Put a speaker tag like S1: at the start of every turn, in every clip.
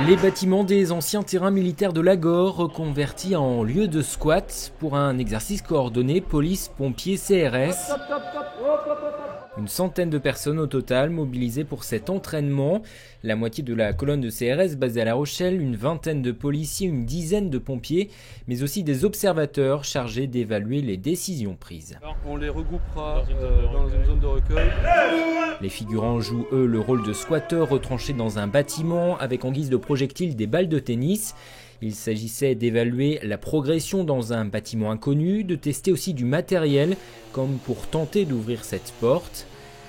S1: Les bâtiments des anciens terrains militaires de Lagor reconvertis en lieu de squat pour un exercice coordonné police-pompiers CRS. Une centaine de personnes au total mobilisées pour cet entraînement. La moitié de la colonne de CRS basée à La Rochelle, une vingtaine de policiers, une dizaine de pompiers, mais aussi des observateurs chargés d'évaluer les décisions prises.
S2: On les regroupera dans une zone de recueil.
S1: Les figurants jouent eux le rôle de squatteurs retranchés dans un bâtiment avec en guise de projectiles des balles de tennis. Il s'agissait d'évaluer la progression dans un bâtiment inconnu, de tester aussi du matériel, comme pour tenter d'ouvrir cette porte.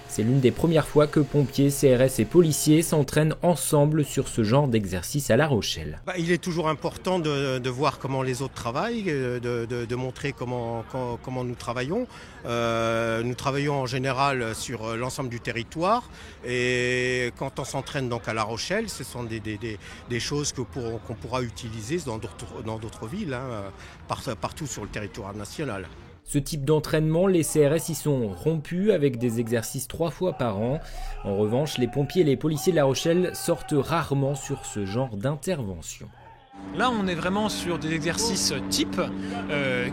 S1: C'est l'une des premières fois que pompiers, CRS et policiers s'entraînent ensemble sur ce genre d'exercice à La Rochelle.
S3: Il est toujours important de voir comment les autres travaillent, de montrer comment nous travaillons. Nous travaillons en général sur l'ensemble du territoire et quand on s'entraîne donc à La Rochelle, ce sont des choses qu'on pourra utiliser dans d'autres villes, partout sur le territoire national.
S1: Ce type d'entraînement, les CRS y sont rompus avec des exercices 3 fois par an. En revanche, les pompiers et les policiers de La Rochelle sortent rarement sur ce genre d'intervention.
S4: Là, on est vraiment sur des exercices types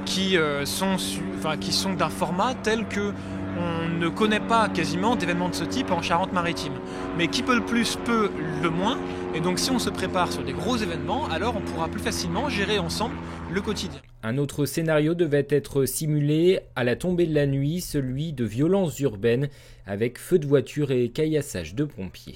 S4: qui sont d'un format tel que on ne connaît pas quasiment d'événements de ce type en Charente-Maritime. Mais qui peut le plus, peut le moins. Et donc si on se prépare sur des gros événements, alors on pourra plus facilement gérer ensemble le quotidien.
S1: Un autre scénario devait être simulé à la tombée de la nuit, celui de violences urbaines avec feux de voiture et caillassage de pompiers.